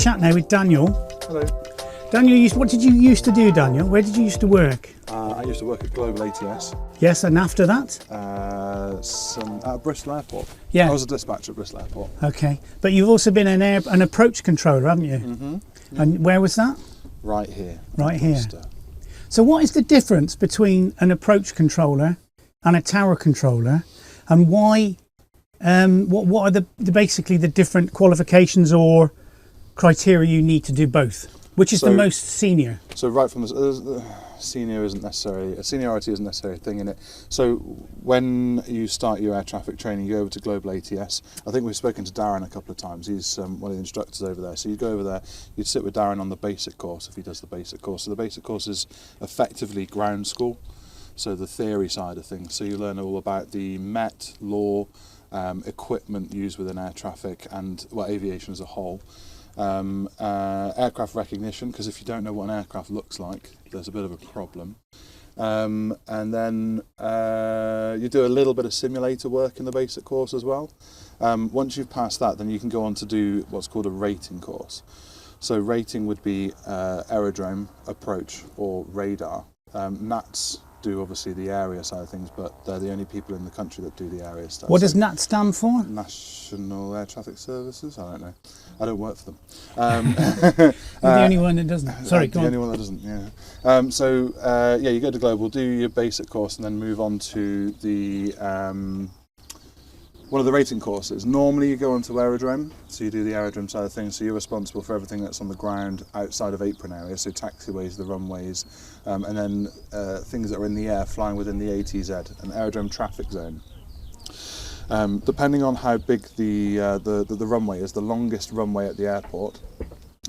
chat now with Daniel. Hello. Daniel, what did you used to do, Daniel? Where did you used to work? I used to work at Global ATS. Yes, and after that? At Bristol Airport. Yeah. I was a dispatcher at Bristol Airport. Okay, but you've also been an approach controller, haven't you? Mm-hmm. Yeah. And where was that? Right here. Right here. So what is the difference between an approach controller and a tower controller, and why? What are basically the different qualifications or criteria you need to do both? Which is the most senior? So right from the seniority isn't necessarily a thing in it. So when you start your air traffic training, you go over to Global ATS. I think we've spoken to Darren a couple of times. He's one of the instructors over there. So you go over there, you'd sit with Darren on the basic course if he does the basic course. So the basic course is effectively ground school, so the theory side of things. So you learn all about the Met, law, equipment used within air traffic and aviation as a whole. Aircraft recognition, because if you don't know what an aircraft looks like, there's a bit of a problem. And then you do a little bit of simulator work in the basic course as well. Once you've passed that, then you can go on to do what's called a rating course. So rating would be aerodrome, approach or radar. NATs do obviously the area side of things, but they're the only people in the country that do the area stuff. What does NAT stand for? National Air Traffic Services? I don't know. I don't work for them. You're the only one that doesn't. Sorry, go on. The only one that doesn't, yeah. You go to Global, do your basic course and then move on to the one of the rating courses. Normally you go onto aerodrome, so you do the aerodrome side of things, so you're responsible for everything that's on the ground outside of apron area, so taxiways, the runways, and then things that are in the air flying within the ATZ, an aerodrome traffic zone. Depending on how big the runway is, the longest runway at the airport,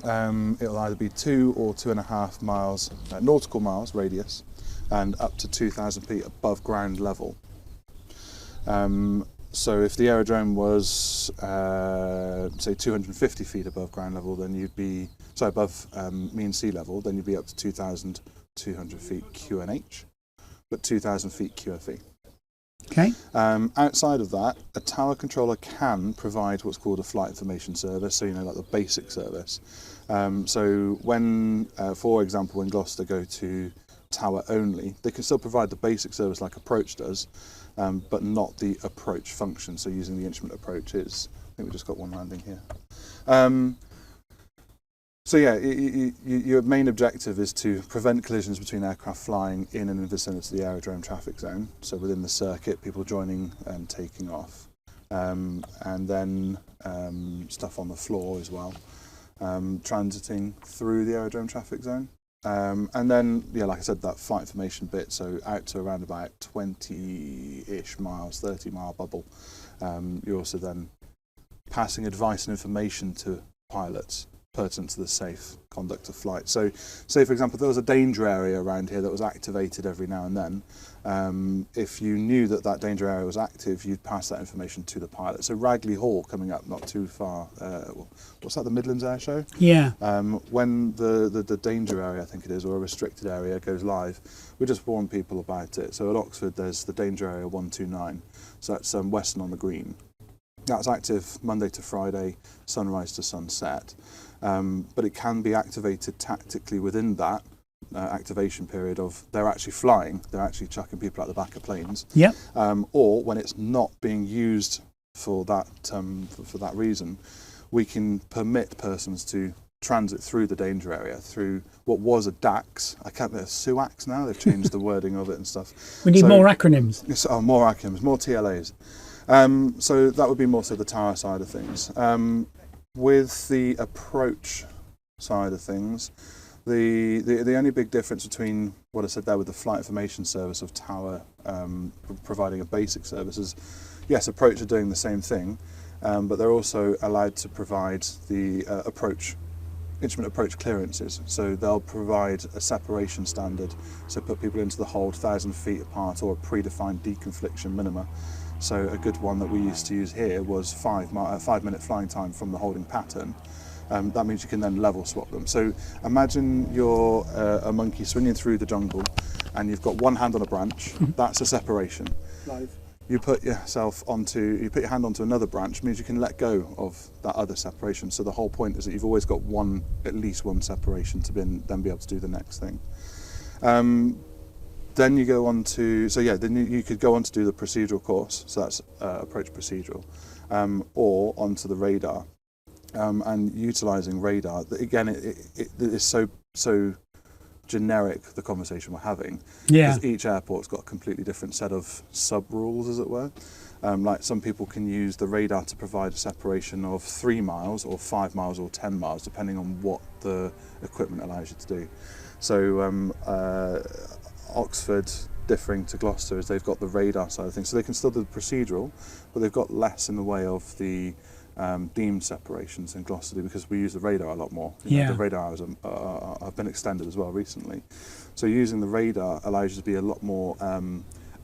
it'll either be 2 or 2.5 miles, nautical miles radius, and up to 2,000 feet above ground level. So if the aerodrome was, say, 250 feet above ground level, then you'd be, above mean sea level, then you'd be up to 2,200 feet QNH, but 2,000 feet QFE. Okay. Outside of that, a tower controller can provide what's called a flight information service, so like the basic service. So when, for example, when Gloucester go to tower only, they can still provide the basic service like approach does, but not the approach function, so using the instrument approaches. I think we just got one landing here. So yeah, your main objective is to prevent collisions between aircraft flying in and in the vicinity of the aerodrome traffic zone, so within the circuit, people joining and taking off. And then stuff on the floor as well, transiting through the aerodrome traffic zone. And then, like I said, that flight information bit, so out to around about 20-ish miles, 30-mile bubble. You're also then passing advice and information to pilots pertinent to the safe conduct of flight. So, say for example, there was a danger area around here that was activated every now and then. If you knew that danger area was active, you'd pass that information to the pilot. So Ragley Hall coming up not too far, what's that, the Midlands Air Show? Yeah. When the danger area, I think it is, or a restricted area goes live, we just warn people about it. So at Oxford there's the danger area 129, so that's Western on the Green. That's active Monday to Friday, sunrise to sunset. But it can be activated tactically within that activation period of they're actually flying, they're actually chucking people out the back of planes. Yep. Or when it's not being used for that reason, we can permit persons to transit through the danger area, through what was a DAX. I can't remember, SUAX now, they've changed the wording of it and stuff. We need more acronyms. More acronyms, more TLAs. So that would be more so the tower side of things. With the approach side of things, the only big difference between what I said there with the flight information service of tower providing a basic service is, yes, approach are doing the same thing, but they're also allowed to provide the instrument approach clearances. So they'll provide a separation standard, so put people into the hold 1,000 feet apart or a predefined deconfliction minima. So a good one that we used to use here was 5-minute flying time from the holding pattern. That means you can then level swap them. So imagine you're a monkey swinging through the jungle and you've got one hand on a branch. That's a separation. Live. you put your hand onto another branch, means you can let go of that other separation. So the whole point is that you've always got at least one separation to then be able to do the next thing. Then you go on to, then you could go on to do the procedural course, so that's approach procedural, or onto the radar, and utilising radar. Again, it is so generic, the conversation we're having, because each airport's got a completely different set of sub-rules, as it were. Like some people can use the radar to provide a separation of 3 miles or 5 miles or 10 miles, depending on what the equipment allows you to do. So Oxford, differing to Gloucester, is they've got the radar side of things, so they can still do the procedural, but they've got less in the way of the deemed separations in Gloucester, because we use the radar a lot more. The radar hours have been extended as well recently. So using the radar allows you to be a lot more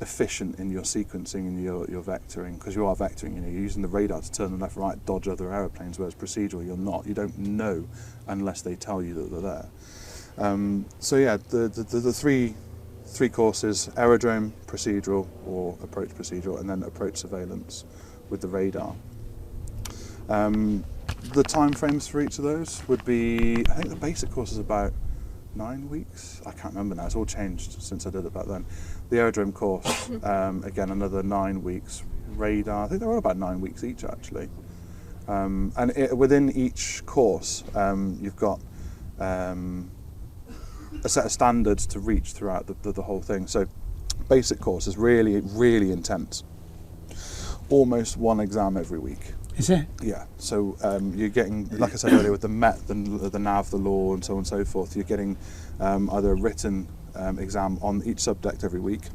efficient in your sequencing and your vectoring, because you are vectoring. You're using the radar to turn them left, right, dodge other aeroplanes, whereas procedural you're not. You don't know unless they tell you that they're there. The three courses: aerodrome, procedural or approach procedural, and then approach surveillance with the radar. The time frames for each of those would be, I think the basic course is about 9 weeks. I can't remember now, it's all changed since I did it back then. The aerodrome course, again, another 9 weeks. Radar, I think they're all about 9 weeks each, actually. Within each course, you've got a set of standards to reach throughout the whole thing. So basic course is really, really intense. Almost one exam every week. Is it? Yeah. So you're getting, like I said earlier, with the MET, the NAV, the law, and so on and so forth, you're getting either a written exam on each subject every week.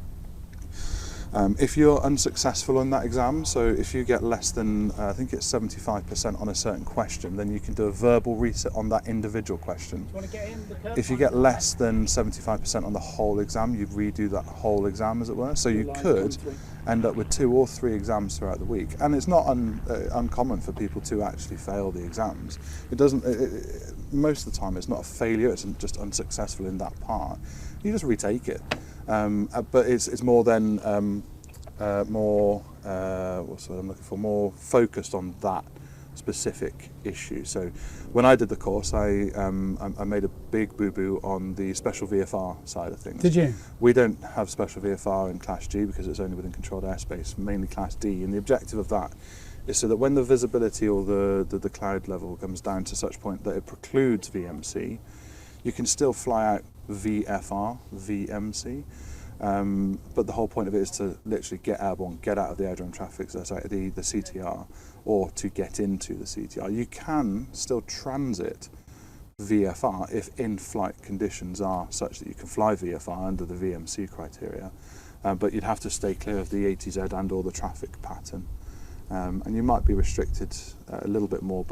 If you're unsuccessful on that exam, so if you get less than, I think it's 75% on a certain question, then you can do a verbal reset on that individual question. Do you want to get in the curve? If you get less than 75% on the whole exam, you redo that whole exam, as it were. So you could end up with 2 or 3 exams throughout the week. And it's not uncommon for people to actually fail the exams. It doesn't, most of the time it's not a failure, it's just unsuccessful in that part. You just retake it. But it's more than what's what I'm looking for? More focused on that specific issue. So when I did the course, I made a big boo-boo on the special VFR side of things. Did you? We don't have special VFR in Class G because it's only within controlled airspace, mainly Class D, and the objective of that is so that when the visibility or the cloud level comes down to such point that it precludes VMC, you can still fly out VFR, VMC, but the whole point of it is to literally get airborne, get out of the aerodrome traffic, the CTR, or to get into the CTR. You can still transit VFR if in-flight conditions are such that you can fly VFR under the VMC criteria, but you'd have to stay clear of the ATZ and or the traffic pattern. And you might be restricted a little bit more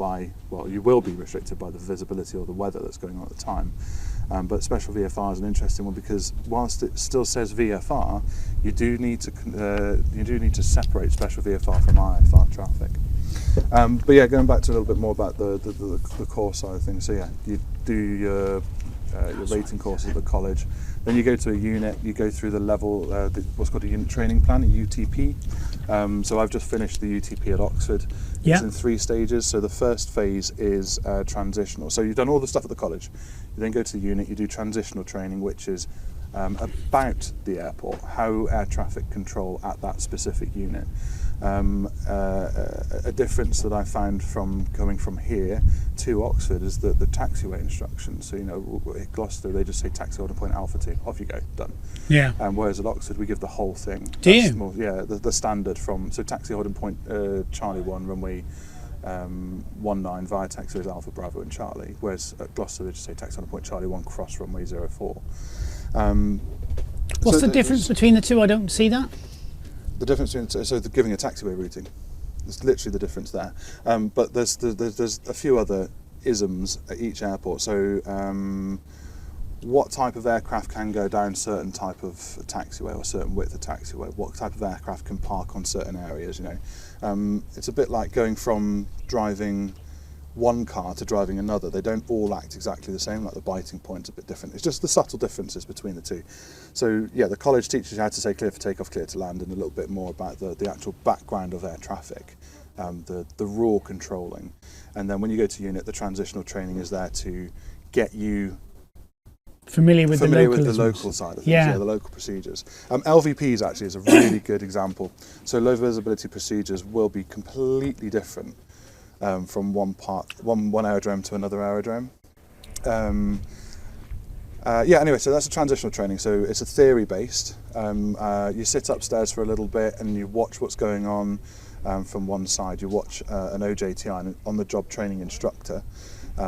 you will be restricted by the visibility or the weather that's going on at the time. But special VFR is an interesting one because whilst it still says VFR, you do need to separate special VFR from IFR traffic. But yeah, going back to a little bit more about the course side of things. So yeah, you do your rating courses at the college. Then you go to a unit, you go through the level, what's called a unit training plan, a UTP. So I've just finished the UTP at Oxford. It's in 3 stages. So the first phase is transitional. So you've done all the stuff at the college. You then go to the unit, you do transitional training, which is about the airport, how air traffic control at that specific unit. A difference that I found from coming from here to Oxford is the taxiway instructions. So, at Gloucester, they just say taxi holding point Alpha 2, off you go, done. Yeah. Whereas at Oxford, we give the whole thing. Do you? The standard so taxi holding point Charlie 1, runway 19 via taxiways Alpha, Bravo and Charlie. Whereas at Gloucester, they just say taxi holding point Charlie 1, cross runway 04. What's the difference between the two? I don't see that. The difference between giving a taxiway routing, there's literally the difference there. But there's a few other isms at each airport. So what type of aircraft can go down certain type of taxiway or certain width of taxiway? What type of aircraft can park on certain areas? It's a bit like going from driving one car to driving another. They don't all act exactly the same, like the biting point's a bit different. It's just the subtle differences between the two. So yeah, the college teaches you how to say clear for takeoff, clear to land, and a little bit more about the actual background of air traffic, the raw controlling. And then when you go to unit, the transitional training is there to get you familiar with the local side of things, yeah, the local procedures. LVPs actually is a really good example. So low visibility procedures will be completely different from one aerodrome to another aerodrome. Yeah, anyway, so that's a transitional training. So it's a theory based. You sit upstairs for a little bit and you watch what's going on from one side. You watch an OJTI, an on-the-job training instructor,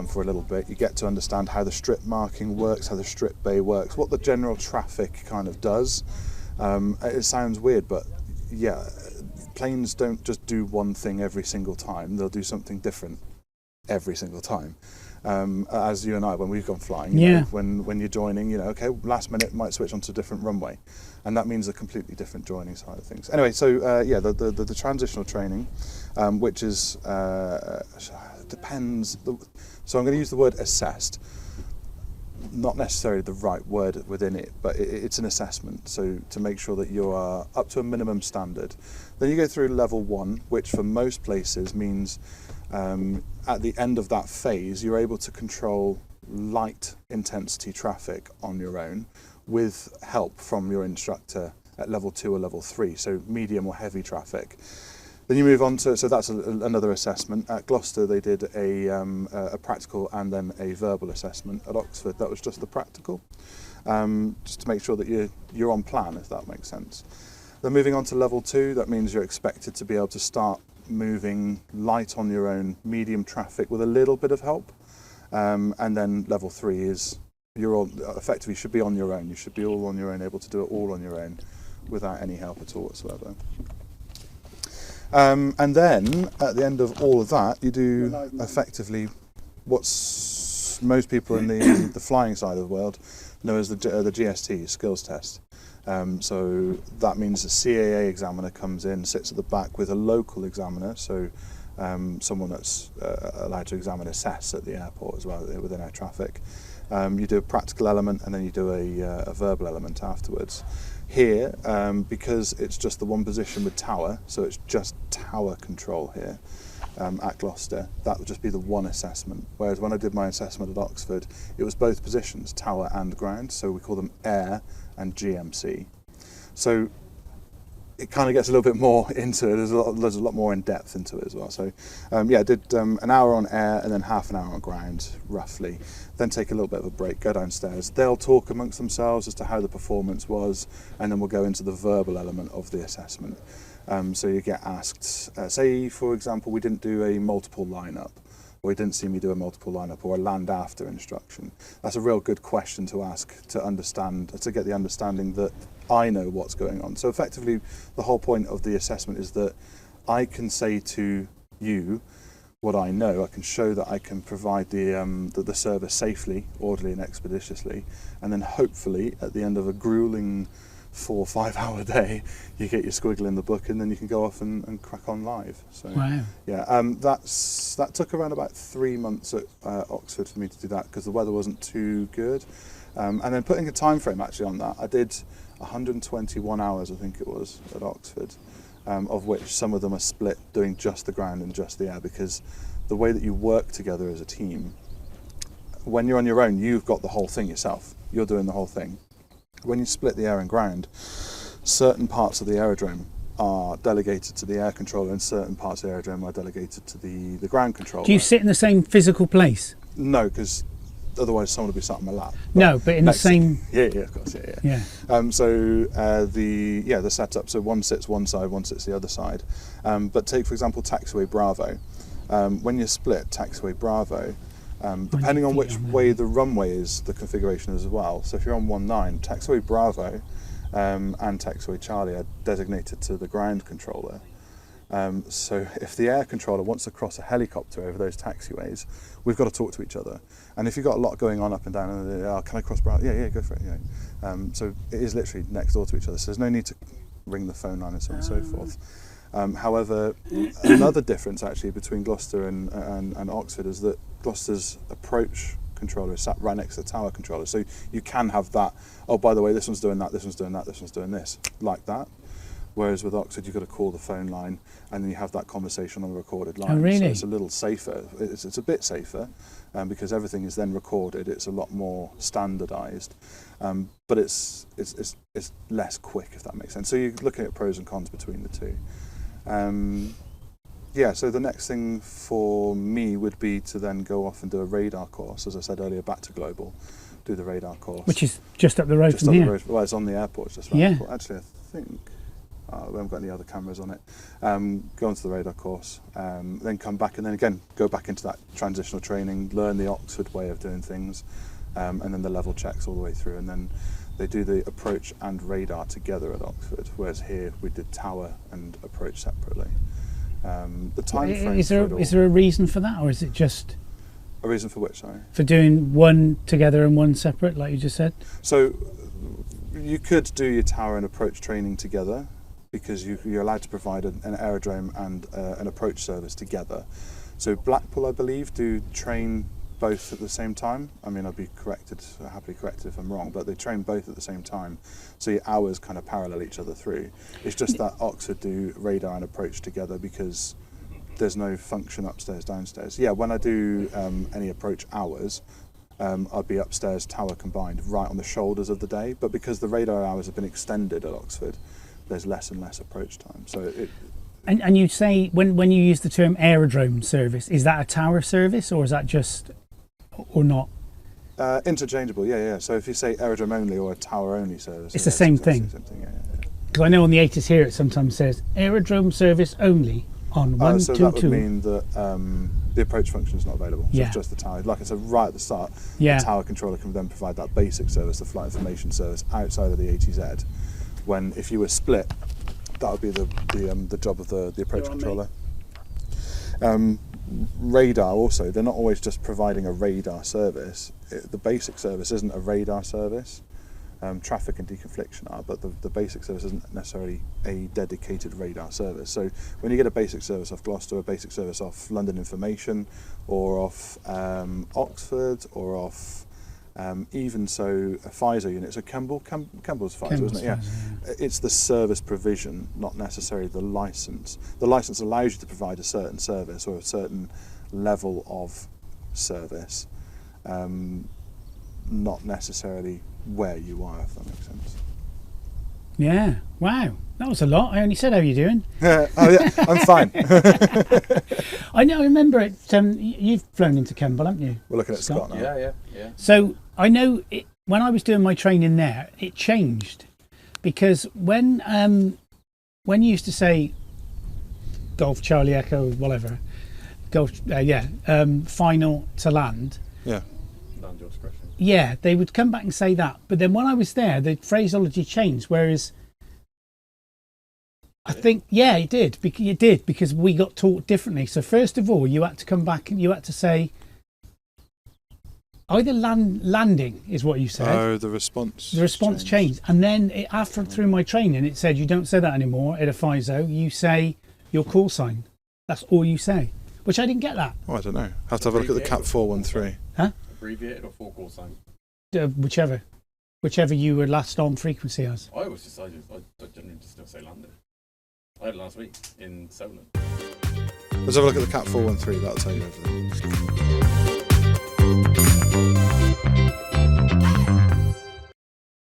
for a little bit. You get to understand how the strip marking works, how the strip bay works, what the general traffic kind of does. It sounds weird, but yeah, planes don't just do one thing every single time. They'll do something different every single time. As you and I, when we've gone flying, you know, when you're joining, you know, okay, last minute might switch onto a different runway, and that means a completely different joining side of things. Anyway, so yeah, the transitional training, which is depends. So I'm going to use the word assessed, not necessarily the right word within it, but it's an assessment. So to make sure that you are up to a minimum standard. Then you go through level 1, which for most places means at the end of that phase, you're able to control light intensity traffic on your own with help from your instructor at level 2 or level 3, so medium or heavy traffic. Then you move on to, so that's another assessment. At Gloucester they did a practical and then a verbal assessment. At Oxford that was just the practical, just to make sure that you're on plan, if that makes sense. Then moving on to level 2, that means you're expected to be able to start moving light on your own, medium traffic with a little bit of help. And then level 3 is you're all effectively should be on your own. You should be all on your own, able to do it all on your own without any help at all whatsoever. And then at the end of all of that, you do effectively what's most people in the flying side of the world know as the GST, skills test. So that means the CAA examiner comes in, sits at the back with a local examiner, so someone that's allowed to examine assess at the airport as well within air traffic. You do a practical element and then you do a verbal element afterwards. Here, because it's just the one position with tower, so it's just tower control here at Gloucester, that would just be the one assessment. Whereas when I did my assessment at Oxford, it was both positions, tower and ground, so we call them air and GMC. So it kind of gets a little bit more into it. There's a lot more in depth into it as well. So yeah, I did an hour on air and then half an hour on ground, roughly. Then take a little bit of a break, go downstairs. They'll talk amongst themselves as to how the performance was, and then we'll go into the verbal element of the assessment. So you get asked, say for example, we didn't do a multiple lineup, or you didn't see me do a multiple lineup or a land after instruction. That's a real good question to ask to understand, to get the understanding that I know what's going on. So effectively, the whole point of the assessment is that I can say to you what I know. I can show that I can provide the service safely, orderly and expeditiously, and then hopefully at the end of a grueling 4 or 5 hour day, you get your squiggle in the book and then you can go off and crack on live. So wow. Yeah, that took around about 3 months at Oxford for me to do that because the weather wasn't too good. And then putting a time frame actually on that, I did 121 hours I think it was at Oxford, of which some of them are split doing just the ground and just the air, because the way that you work together as a team, when you're on your own, you've got the whole thing yourself, you're doing the whole thing. When you split the air and ground, certain parts of the aerodrome are delegated to the air controller and certain parts of the aerodrome are delegated to the ground controller. Do you sit in the same physical place? No, because otherwise someone would be sat on my lap. No, but in the same... Yeah, of course, yeah. So the setup, so one sits one side, one sits the other side. But take, for example, taxiway Bravo. When you split taxiway Bravo, depending on which way the runway is, the configuration as well. So if you're on 19, taxiway Bravo and taxiway Charlie are designated to the ground controller. So if the air controller wants to cross a helicopter over those taxiways, we've got to talk to each other. And if you've got a lot going on up and down, and can I cross Bravo? Yeah, go for it. Yeah. So it is literally next door to each other. So there's no need to ring the phone line and so on and so forth. However, another difference actually between Gloucester and Oxford is that Gloucester's approach controller is sat right next to the tower controller. So you can have that, oh, by the way, this one's doing that, this one's doing that, this one's doing this, like that. Whereas with Oxford, you've got to call the phone line and then you have that conversation on the recorded line. Oh, really? So it's a little safer. It's a bit safer because everything is then recorded. It's a lot more standardised. But it's less quick, if that makes sense. So you're looking at pros and cons between the two. Yeah, so the next thing for me would be to then go off and do a radar course, as I said earlier, back to Global, do the radar course. Which is just up the road just from up here. the road. Well, it's on the airport, it's just around the airport. Actually, I think we haven't got any other cameras on it. Go onto the radar course, then come back and then again go back into that transitional training, learn the Oxford way of doing things, and then the level checks all the way through, and then they do the approach and radar together at Oxford, whereas here we did tower and approach separately. The time frame is there a reason for that, or is it just a reason for which? Sorry, for doing one together and one separate, like you just said? So you could do your tower and approach training together because you're allowed to provide an aerodrome and an approach service together. So Blackpool, I believe, do train both at the same time. I mean, I'll be happily corrected if I'm wrong, but they train both at the same time. So your hours kind of parallel each other through. It's just that Oxford do radar and approach together because there's no function upstairs, downstairs. Yeah, when I do any approach hours, I'll be upstairs, tower combined, right on the shoulders of the day. But because the radar hours have been extended at Oxford, there's less and less approach time. So And you say, when you use the term aerodrome service, is that a tower service or is that just, or not? Interchangeable, yeah. So if you say aerodrome only or a tower only service, It's the same thing. Yeah. Because I know on the ATCO here it sometimes says aerodrome service only on 122. So that would mean that the approach function is not available. So Yeah. it's just the tower. Like I said right at the start, Yeah. the tower controller can then provide that basic service, the flight information service, outside of the ATZ. When if you were split, that would be the job of the approach controller. Radar also, they're not always just providing a radar service. The basic service isn't a radar service. Traffic and deconfliction are, but the basic service isn't necessarily a dedicated radar service. So when you get a basic service off Gloucester, a basic service off London Information, or off Oxford, or off even so a FISO unit, so Campbell's FISO, isn't it? Yeah. It's the service provision, not necessarily the license. The license allows you to provide a certain service or a certain level of service, not necessarily where you are, if that makes sense. Yeah, wow, that was a lot. I only said how you doing. Oh yeah, I'm fine. I know, I remember it. You've flown into Kemble, haven't you? We're looking at Scott now. Yeah. So I know when I was doing my training there, it changed because when you used to say Golf Charlie Echo whatever, Golf final to land. Yeah. Land your discretion. Yeah, they would come back and say that, but then when I was there, the phraseology changed. Whereas I think it did because we got taught differently. So first of all, you had to come back and you had to say. Either landing is what you said. Oh, the response. The response changed. And then after through my training, it said you don't say that anymore at a FISO. You say your call sign. That's all you say, which I didn't get that. Oh, I don't know. Have to have a look at the CAT 413. Huh? Abbreviated or full call sign? Whichever you were last on frequency as. I generally just still say landing. I had it last week in Solent. Let's have a look at the CAT 413. That'll tell you everything.